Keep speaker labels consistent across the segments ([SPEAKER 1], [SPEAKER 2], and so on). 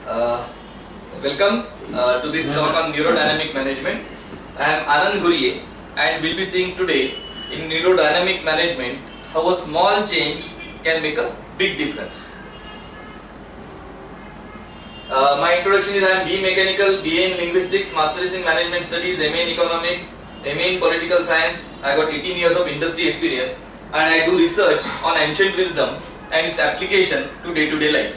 [SPEAKER 1] Uh, Welcome to this talk on neurodynamic management. I am Anand Guriye and we'll be seeing today in neurodynamic management how a small change can make a big difference. My introduction is I am B Mechanical, BA in Linguistics, Masters in Management Studies, MA in Economics, MA in Political Science. I got 18 years of industry experience and I do research on ancient wisdom and its application to day-to-day life.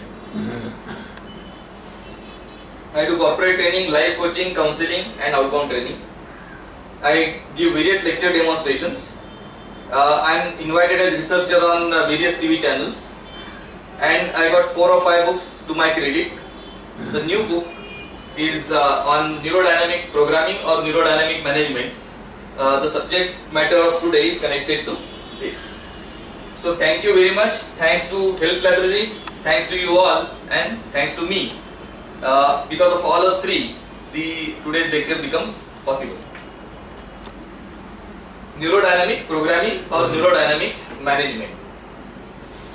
[SPEAKER 1] I do corporate training, life coaching, counseling and outbound training. I give various lecture demonstrations. I am invited as researcher on various TV channels and I got 4 or 5 books to my credit. The new book is on neurodynamic programming or neurodynamic management. The subject matter of today is connected to this. So thank you very much. Thanks to Help Library, thanks to you all and thanks to me. Because of all us three, today's lecture becomes possible. Neurodynamic programming or neurodynamic management.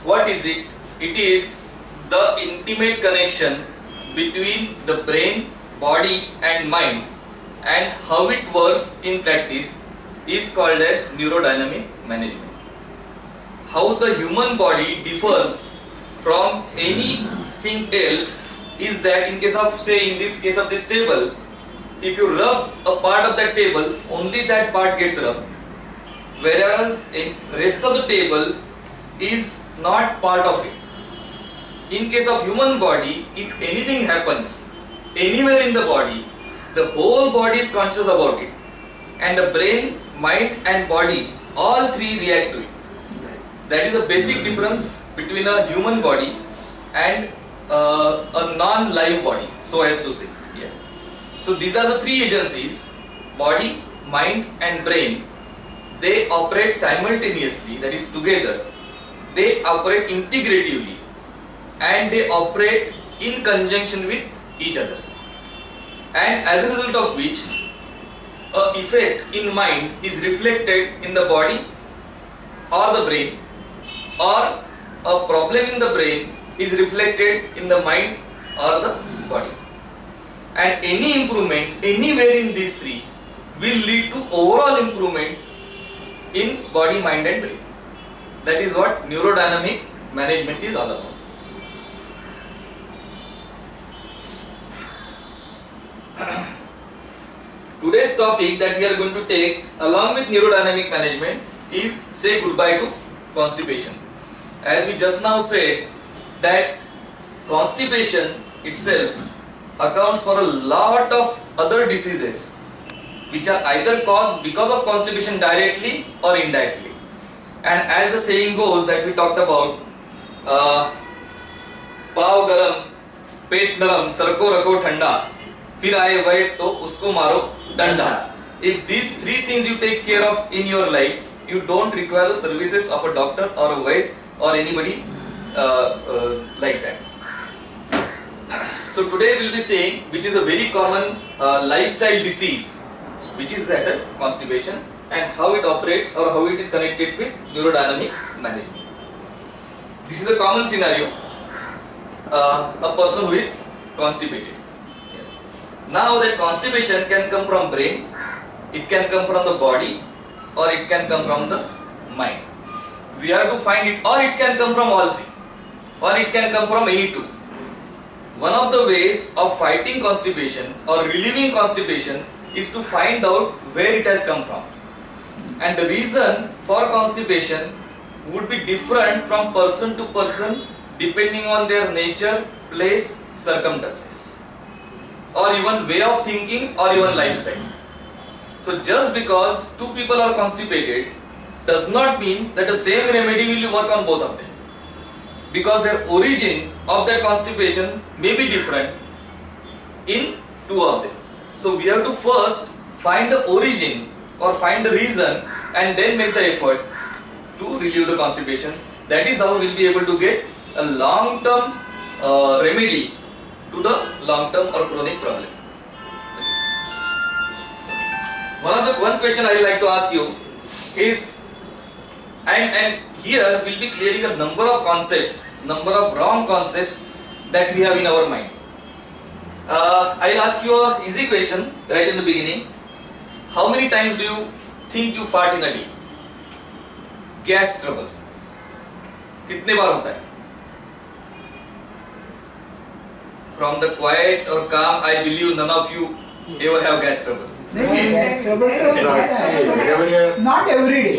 [SPEAKER 1] What is it? It is the intimate connection between the brain, body and mind, and how it works in practice is called as neurodynamic management. How the human body differs from anything else is that in case of, say, in this case of this table, if you rub a part of that table, only that part gets rubbed, whereas in rest of the table is not part of it. In case of human body, if anything happens anywhere in the body, the whole body is conscious about it, and the brain, mind and body, all three react to it. That is a basic difference between a human body and a non-live body, so as to say. Yeah. So these are the three agencies: body, mind and brain. They operate simultaneously, that is together. They operate integratively and they operate in conjunction with each other. And as a result of which, a effect in mind is reflected in the body or the brain, or a problem in the brain is reflected in the mind or the body. And any improvement anywhere in these three will lead to overall improvement in body, mind and brain. That is what neurodynamic management is all about. Today's topic that we are going to take along with neurodynamic management is say goodbye to constipation. As we just now said, that constipation itself accounts for a lot of other diseases which are either caused because of constipation directly or indirectly. And as the saying goes that we talked about, पाव गरम, पेट नरम, sir को रखो ठंडा, फिर आए वैद तो उसको मारो डंडा. If these three things you take care of in your life, you don't require the services of a doctor or a vaid or anybody like that. So today we will be saying which is a very common lifestyle disease, which is that constipation, and how it operates or how it is connected with neurodynamic management. This is a common scenario, a person who is constipated. Now that constipation can come from brain, it can come from the body, or it can come from the mind. We have to find it, or it can come from all three, or it can come from any two. One of the ways of fighting constipation or relieving constipation is to find out where it has come from. And the reason for constipation would be different from person to person depending on their nature, place, circumstances, or even way of thinking or even lifestyle. So just because two people are constipated does not mean that the same remedy will work on both of them, because their origin of that constipation may be different in two of them. So we have to first find the origin or find the reason and then make the effort to relieve the constipation. That is how we will be able to get a long-term remedy to the long-term or chronic problem. One question I would like to ask you is, and here we will be clearing a number of concepts, number of wrong concepts that we have in our mind. I'll ask you a easy question right in the beginning. How many times do you think you fart in a day? Gas trouble. कितने बार होता है? From the quiet or calm, I believe none of you ever have gas trouble.
[SPEAKER 2] Gas trouble. Not every day.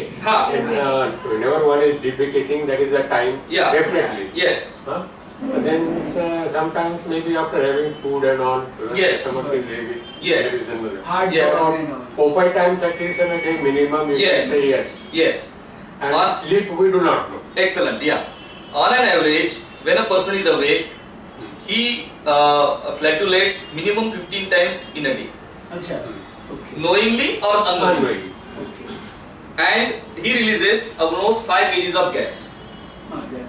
[SPEAKER 3] Whenever one is defecating, that is the time.
[SPEAKER 1] Yeah.
[SPEAKER 3] Definitely.
[SPEAKER 1] Yes.
[SPEAKER 3] But then it's, sometimes maybe after having food and all,
[SPEAKER 1] Yes.
[SPEAKER 3] stomach is heavy.
[SPEAKER 1] Yes.
[SPEAKER 3] There is another.
[SPEAKER 2] Hard
[SPEAKER 1] Yes.
[SPEAKER 2] job.
[SPEAKER 3] 4-5 times at least in a day minimum. You
[SPEAKER 1] Yes.
[SPEAKER 3] can say yes.
[SPEAKER 1] Yes.
[SPEAKER 3] And
[SPEAKER 1] On-
[SPEAKER 3] sleep we do not know.
[SPEAKER 1] Excellent. Yeah. On an average, when a person is awake, he flatulates minimum 15 times in a day,
[SPEAKER 2] Acha. Okay.
[SPEAKER 1] knowingly or unknowingly,
[SPEAKER 3] Unknowingly.
[SPEAKER 2] Okay.
[SPEAKER 1] and he releases almost 5 kgs of gas.
[SPEAKER 2] Okay.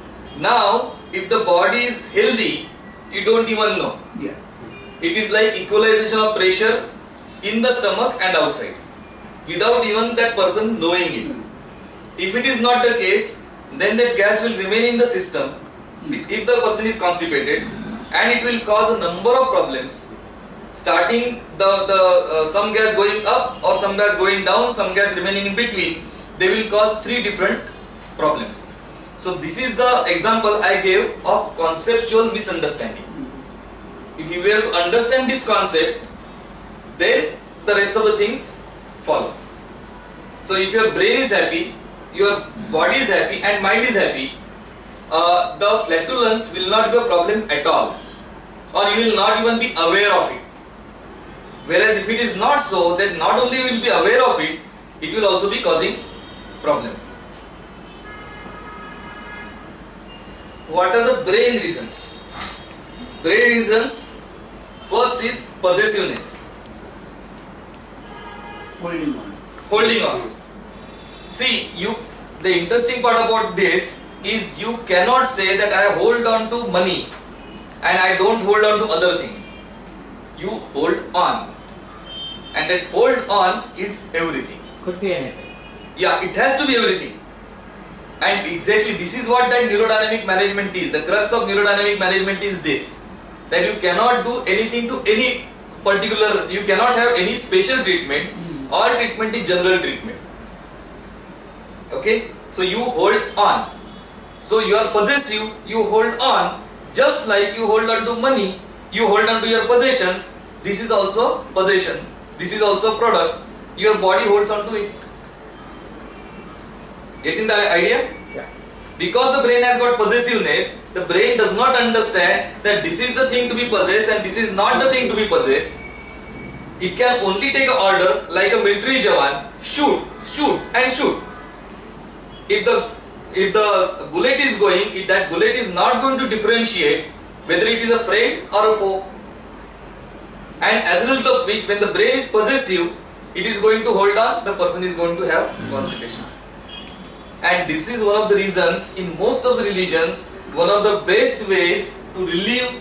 [SPEAKER 1] Now, if the body is healthy, you don't even know.
[SPEAKER 2] Yeah.
[SPEAKER 1] It is like equalization of pressure in the stomach and outside, without even that person knowing it. If it is not the case, then that gas will remain in the system if the person is constipated, and it will cause a number of problems, starting some gas going up or some gas going down, some gas remaining in between. They will cause 3 different problems. So this is the example I gave of conceptual misunderstanding. If you were to understand this concept, then the rest of the things follow. So if your brain is happy, your body is happy and mind is happy, the flatulence will not be a problem at all, or you will not even be aware of it. Whereas if it is not so, then not only you will be aware of it, it will also be causing problem. What are the brain reasons? Brain reasons, first is possessiveness,
[SPEAKER 2] Holding on.
[SPEAKER 1] holding on. See, the interesting part about this is you cannot say that I hold on to money and I don't hold on to other things. You hold on, and that hold on is everything.
[SPEAKER 4] Could be anything.
[SPEAKER 1] Yeah, it has to be everything. And exactly this is what that neurodynamic management is. The crux of neurodynamic management is this, that you cannot do anything to any particular, you cannot have any special treatment. All treatment is general treatment. Okay, so you hold on. So you are possessive, you hold on, just like you hold on to money, you hold on to your possessions. This is also possession, this is also product, your body holds on to it. Getting the idea?
[SPEAKER 2] Yeah.
[SPEAKER 1] Because the brain has got possessiveness, the brain does not understand that this is the thing to be possessed and this is not the thing to be possessed. It can only take an order like a military jawan, shoot, shoot and shoot. If the bullet is going, if that bullet is not going to differentiate whether it is a friend or a foe. And as a result of which, when the brain is possessive, it is going to hold on, the person is going to have constipation. And this is one of the reasons in most of the religions, one of the best ways to relieve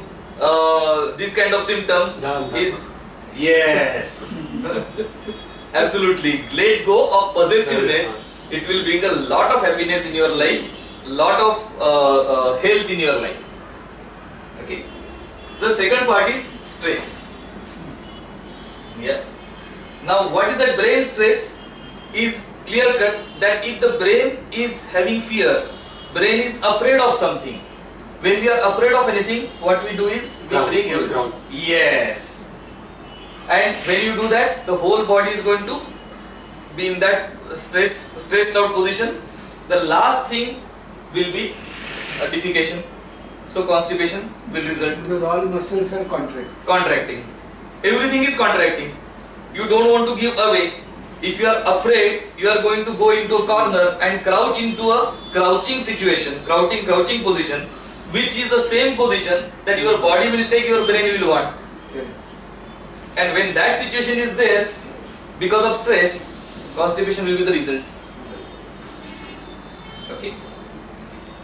[SPEAKER 1] these kind of symptoms is, yes, absolutely, let go of possessiveness. It will bring a lot of happiness in your life, lot of health in your life. Okay. So the second part is stress. Yeah. Now what is that brain stress? Is clear cut that if the brain is having fear, brain is afraid of something. When we are afraid of anything, what we do is we bring everything. Yes. And when you do that, the whole body is going to be in that stressed out position. The last thing will be defecation. So constipation will result.
[SPEAKER 2] Because all muscles are
[SPEAKER 1] Contracting. Everything is contracting. You don't want to give away. If you are afraid, you are going to go into a corner and crouch into a crouching situation, crouching position, which is the same position that your body will take, your brain will want.
[SPEAKER 2] Okay.
[SPEAKER 1] And when that situation is there, because of stress, constipation will be the result. Okay.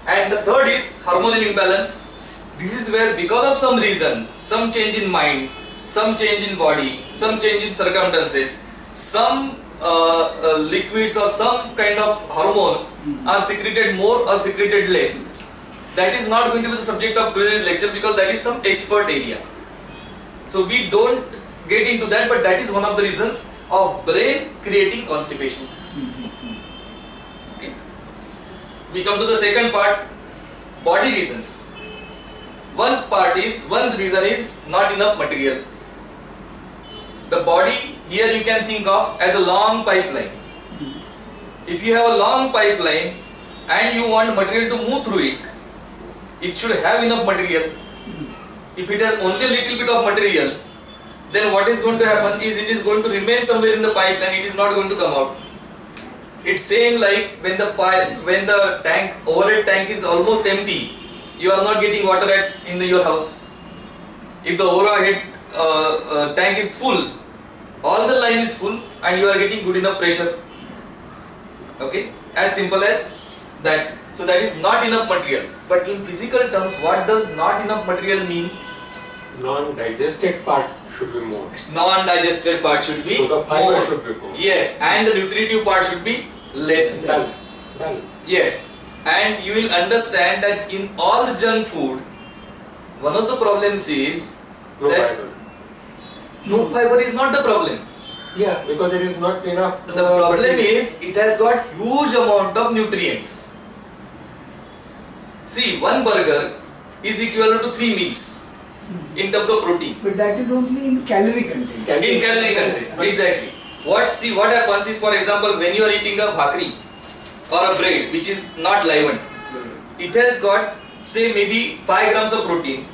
[SPEAKER 1] And the third is hormonal imbalance. This is where, because of some reason, some change in mind, some change in body, some change in circumstances, some liquids or some kind of hormones are secreted more or secreted less. That is not going to be the subject of today's lecture because that is some expert area. So we don't get into that, but that is one of the reasons of brain creating constipation. Okay. We come to the second part, body reasons. One reason is not enough material. The body here you can think of as a long pipeline. If you have a long pipeline and you want material to move through it, it should have enough material. If it has only a little bit of material, then what is going to happen is it is going to remain somewhere in the pipeline, it is not going to come out. It's same like when the overhead tank is almost empty, you are not getting water in your house. If the overhead tank is full, all the line is full and you are getting good enough pressure. Okay, as simple as that. So that is not enough material. But in physical terms, what does not enough material mean?
[SPEAKER 3] Non-digested part should be more.
[SPEAKER 1] Non-digested part should be
[SPEAKER 3] so the fiber
[SPEAKER 1] more.
[SPEAKER 3] should be more.
[SPEAKER 1] Yes, and the nutritive part should be less.
[SPEAKER 3] Dull.
[SPEAKER 1] Yes, and you will understand that in all the junk food, one of the problems is
[SPEAKER 3] No
[SPEAKER 1] that
[SPEAKER 3] fiber.
[SPEAKER 1] no fiber is not the problem.
[SPEAKER 3] Yeah, because there is not enough.
[SPEAKER 1] The problem is it has got huge amount of nutrients. See, one burger is equivalent to 3 meals in terms of protein.
[SPEAKER 2] But that is only in calorie content.
[SPEAKER 1] In calorie content, exactly. What happens is, for example, when you are eating a bhakri or a bread which is not livened, it has got say maybe 5 grams of protein,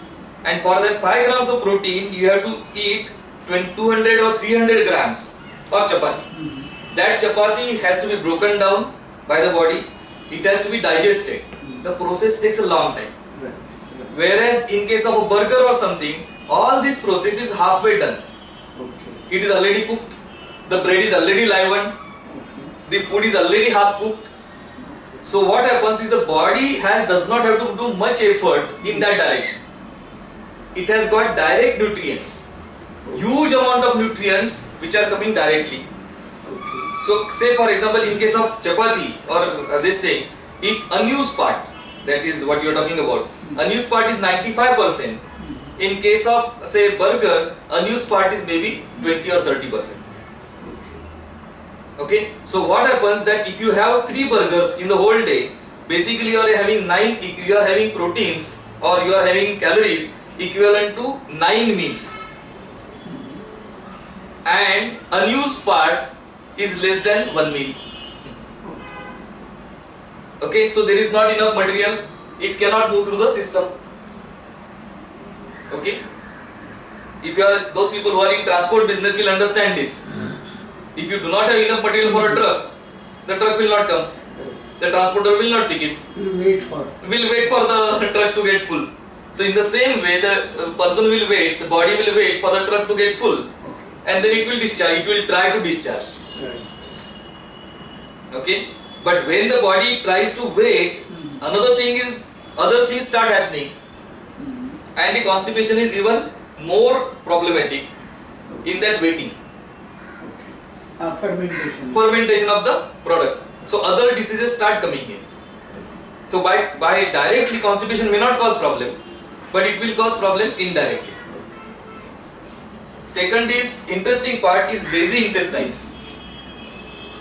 [SPEAKER 1] and for that 5 grams of protein you have to eat 200 or 300 grams of chapati. That chapati has to be broken down by the body, it has to be digested. The process takes a long time. Whereas in case of a burger or something, all this process is halfway done.
[SPEAKER 2] Okay.
[SPEAKER 1] It is already cooked, the bread is already livened, the food is already half cooked. So what happens is the body does not have to do much effort in that direction. It has got direct nutrients, huge amount of nutrients which are coming directly. So say for example in case of chapati or this thing, if unused part, that is what you are talking about, unused part is 95%. In case of say burger, unused part is maybe 20 or 30%. Okay, so what happens that if you have 3 burgers in the whole day, basically you are having proteins or you are having calories equivalent to 9 meals, and unused part is less than 1 meal. Okay, so there is not enough material, it cannot move through the system. Okay, if you are those people who are in transport business will understand this. If you do not have enough material for a truck, the truck will not come, the transporter will not pick it,
[SPEAKER 2] We'll wait first.
[SPEAKER 1] will wait for the truck to get full. So in the same way the person will wait, the body will wait for the truck to get full, and then it will discharge, it will try to discharge.
[SPEAKER 2] Right.
[SPEAKER 1] Okay, but when the body tries to wait, another thing is, other things start happening, and the constipation is even more problematic in that waiting.
[SPEAKER 2] Fermentation.
[SPEAKER 1] Fermentation of the product. So other diseases start coming in. So by directly constipation may not cause problem, but it will cause problem indirectly. Second is interesting part is lazy intestines.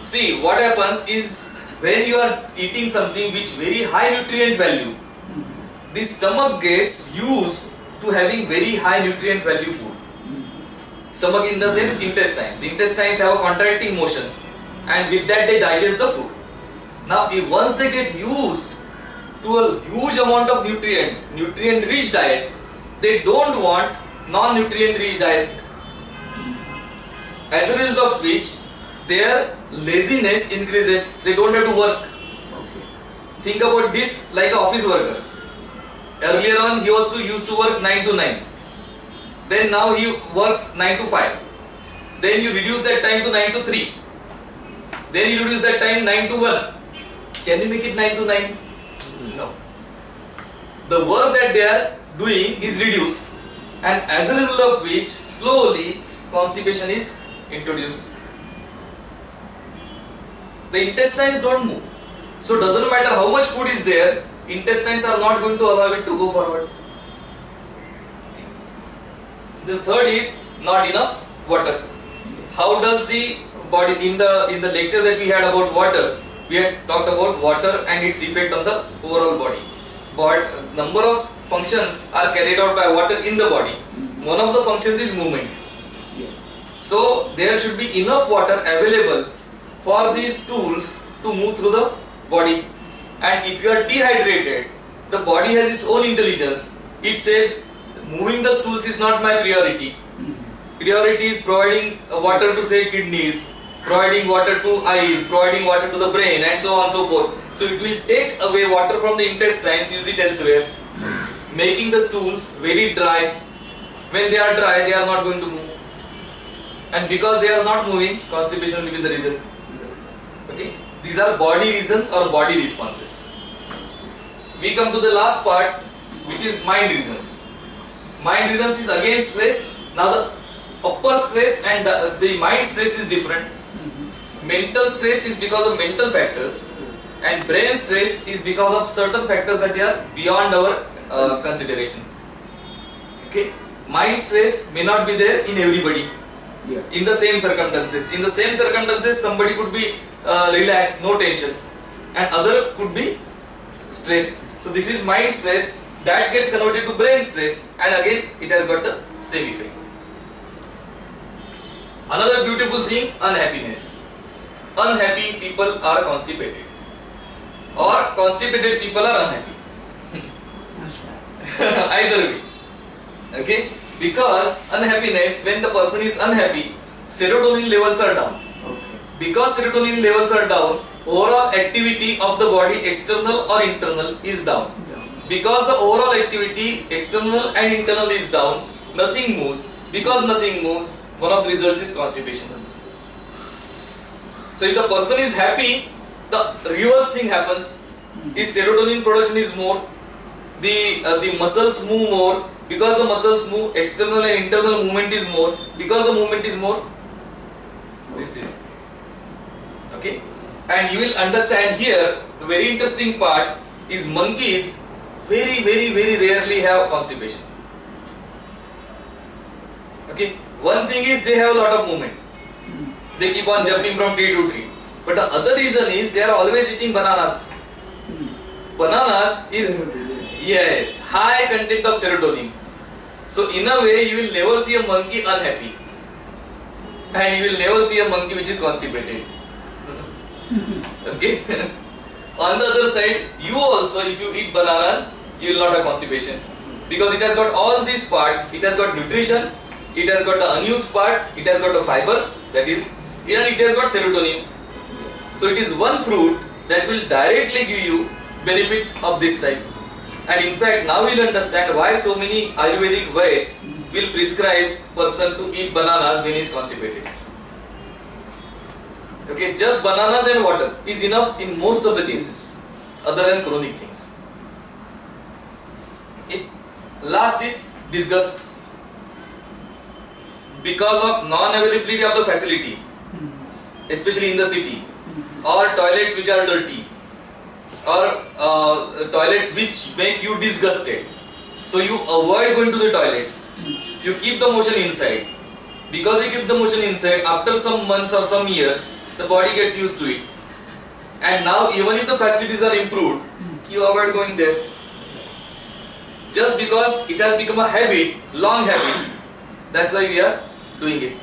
[SPEAKER 1] See what happens is when you are eating something which very high nutrient value, the stomach gets used to having very high nutrient value food. Stomach in the sense intestines. Intestines have a contracting motion, and with that they digest the food. Now if once they get used to a huge amount of nutrient rich diet, they don't want non-nutrient rich diet. As a result of which their laziness increases, they don't have to work. Think about this like an office worker. Earlier on he used to work 9 to 9. Then now he works 9 to 5. Then you reduce that time to 9 to 3. Then you reduce that time 9 to 1. Can you make it 9 to 9? No. The work that they are doing is reduced, and as a result of which slowly constipation is introduced. The intestines don't move. So doesn't matter how much food is there, intestines are not going to allow it to go forward. The third is not enough water. How does the body, in the lecture that we had about water, we had talked about water and its effect on the overall body. But number of functions are carried out by water in the body. One of the functions is movement. So there should be enough water available for these tools to move through the body. And if you are dehydrated, the body has its own intelligence. It says moving the stools is not my priority. Priority is providing water to say kidneys, providing water to eyes, providing water to the brain, and so on and so forth. So it will take away water from the intestines, use it elsewhere, making the stools very dry. When they are dry, they are not going to move. And because they are not moving, constipation will be the reason. Okay? These are body reasons or body responses. We come to the last part, which is mind reasons. Mind reasons is again stress. Now the upper stress and the mind stress is different. Mental stress is because of mental factors, and brain stress is because of certain factors that are beyond our consideration. Okay? Mind stress may not be there in everybody. In the same circumstances. In the same circumstances, somebody could be relaxed, no tension, and other could be stressed. So this is mind stress that gets converted to brain stress, and again it has got the same effect. Another beautiful thing, unhappiness. Unhappy people are constipated, or constipated people are unhappy. Either way. Okay? Because unhappiness, when the person is unhappy, serotonin levels are down. Because serotonin levels are down, overall activity of the body, external or internal, is down. Because the overall activity, external and internal, is down, nothing moves. Because nothing moves, one of the results is constipation. So if the person is happy, the reverse thing happens. His serotonin production is more, the muscles move more. Because the muscles move, external and internal movement is more. Because the movement is more, this is. Okay? And you will understand here, the very interesting part is monkeys very rarely have constipation. Okay? One thing is they have a lot of movement. They keep on jumping from tree to tree. But the other reason is they are always eating bananas. Bananas is, yes, high content of serotonin. So in a way, you will never see a monkey unhappy, and you will never see a monkey which is constipated. Okay? On the other side, you also, if you eat bananas, you will not have constipation, because it has got all these parts. It has got nutrition, it has got the unused part, it has got the fiber, that is, and it has got serotonin. So it is one fruit that will directly give you benefit of this type. And in fact, now we will understand why so many Ayurvedic Veds will prescribe person to eat bananas when he is constipated. Okay, just bananas and water is enough in most of the cases, other than chronic things. Okay. Last is disgust. Because of non-availability of the facility, especially in the city, or toilets which are dirty, or toilets which make you disgusted, so you avoid going to the toilets. You keep the motion inside. Because you keep the motion inside, after some months or some years, the body gets used to it. And now even if the facilities are improved, you avoid going there. Just because it has become a habit, long habit, that's why we are doing it.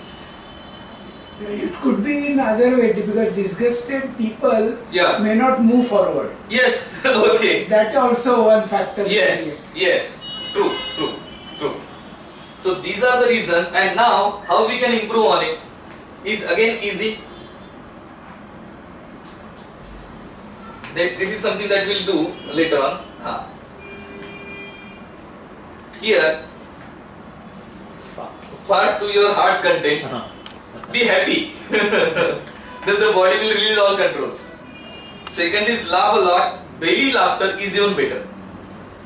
[SPEAKER 2] It could be in other way, because disgusted people
[SPEAKER 1] Yeah.
[SPEAKER 2] may not move forward.
[SPEAKER 1] Yes, okay.
[SPEAKER 2] That also one factor.
[SPEAKER 1] Yes, yes, true. So these are the reasons, and now how we can improve on it is again easy. This is something that we'll do later on. Here, far to your heart's content, be happy. Then the body will release all controls. Second is laugh a lot. Belly laughter is even better.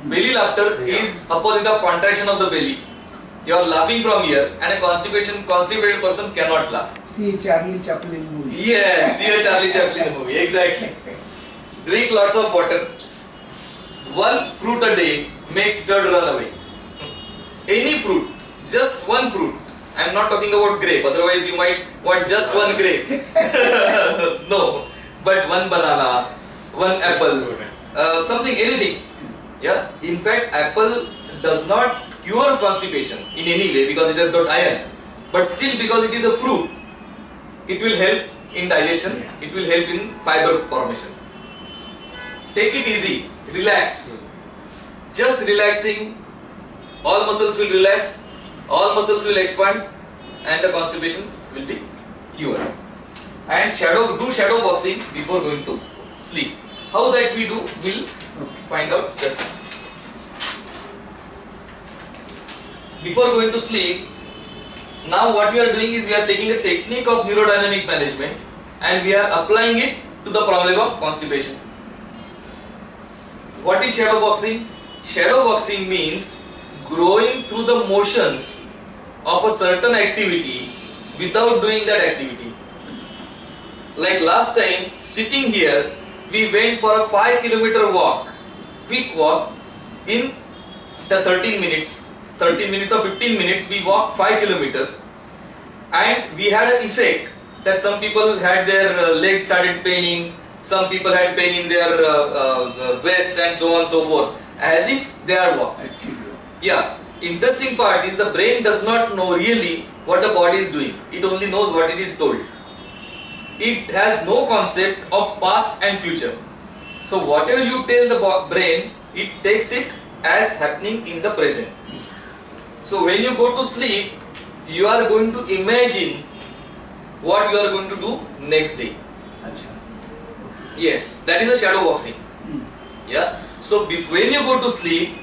[SPEAKER 1] Belly laughter is opposite of contraction of the belly. You are laughing from here, and a constipated person cannot laugh.
[SPEAKER 2] See Charlie Chaplin movie.
[SPEAKER 1] Yes, see a Charlie Chaplin movie, exactly. Drink lots of water. One fruit a day makes dirt run away. Any fruit, just one fruit. I am not talking about grape, otherwise you might want just one grape. No, but one banana, one apple, something, anything. Yeah. In fact, apple does not cure constipation in any way because it has got iron. But still, because it is a fruit, it will help in digestion, it will help in fiber formation. Take it easy, relax. Just relaxing, all muscles will relax, all muscles will expand, and the constipation will be cured. And do shadow boxing before going to sleep. How that we do, we'll find out just now. Before going to sleep, now what we are doing is we are taking a technique of neurodynamic management and we are applying it to the problem of constipation. What is shadow boxing? Shadow boxing means growing through the motions of a certain activity without doing that activity. Like last time, sitting here, we went for a 5-kilometer walk, quick walk, in the 13 minutes or 15 minutes, we walked 5 kilometers and we had an effect that some people had their legs started paining, some people had pain in their waist and so on and so forth, as if they are walking. Yeah, interesting part is the brain does not know really what the body is doing, it only knows what it is told. It has no concept of past and future. So whatever you tell the brain, it takes it as happening in the present. So when you go to sleep, you are going to imagine what you are going to do next day. Yes, that is a shadow boxing. Yeah. So when you go to sleep,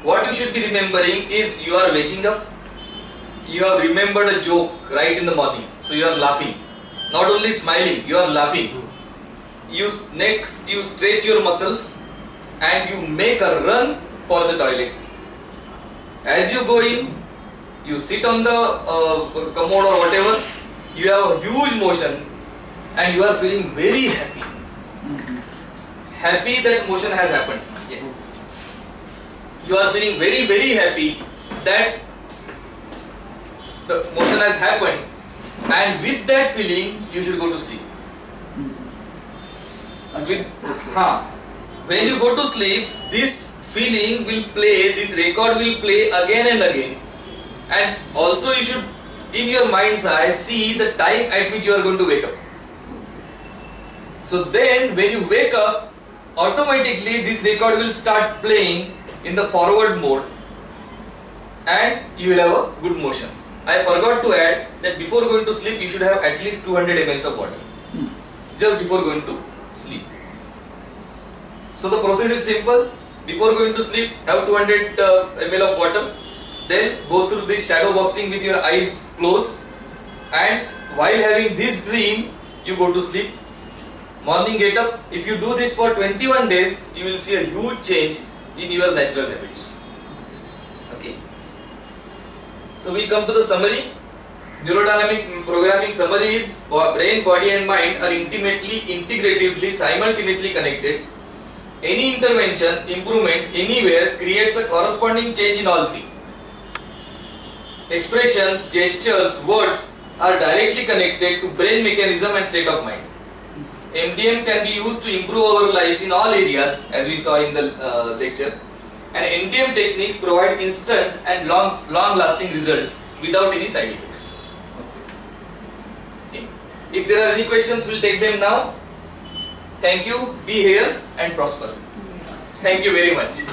[SPEAKER 1] what you should be remembering is you are waking up, you have remembered a joke right in the morning, so you are laughing. Not only smiling, you are laughing. You stretch your muscles and you make a run for the toilet. As you go in, you sit on the commode or whatever, you have a huge motion and you are feeling very happy. Happy that motion has happened. Yeah. You are feeling very, very happy that the motion has happened, and with that feeling, you should go to sleep. When you go to sleep, this feeling will play, this record will play again and again. And also you should, in your mind's eye, see the time at which you are going to wake up. So then when you wake up, automatically this record will start playing in the forward mode and you will have a good motion. I forgot to add that before going to sleep, you should have at least 200 ml of water. Just before going to sleep. So the process is simple. Before going to sleep, have 200 ml of water. Then go through this shadow boxing with your eyes closed. And while having this dream, you go to sleep. Morning get up. If you do this for 21 days, you will see a huge change in your natural habits. Okay. So we come to the summary. Neurodynamic programming summary is brain, body and mind are intimately, integratively, simultaneously connected. Any intervention, improvement anywhere creates a corresponding change in all three. Expressions, gestures, words are directly connected to brain mechanism and state of mind. MDM can be used to improve our lives in all areas, as we saw in the lecture. And MDM techniques provide instant and long-lasting results without any side effects. Okay. If there are any questions, we'll take them now. Thank you. Be here and prosper. Thank you very much.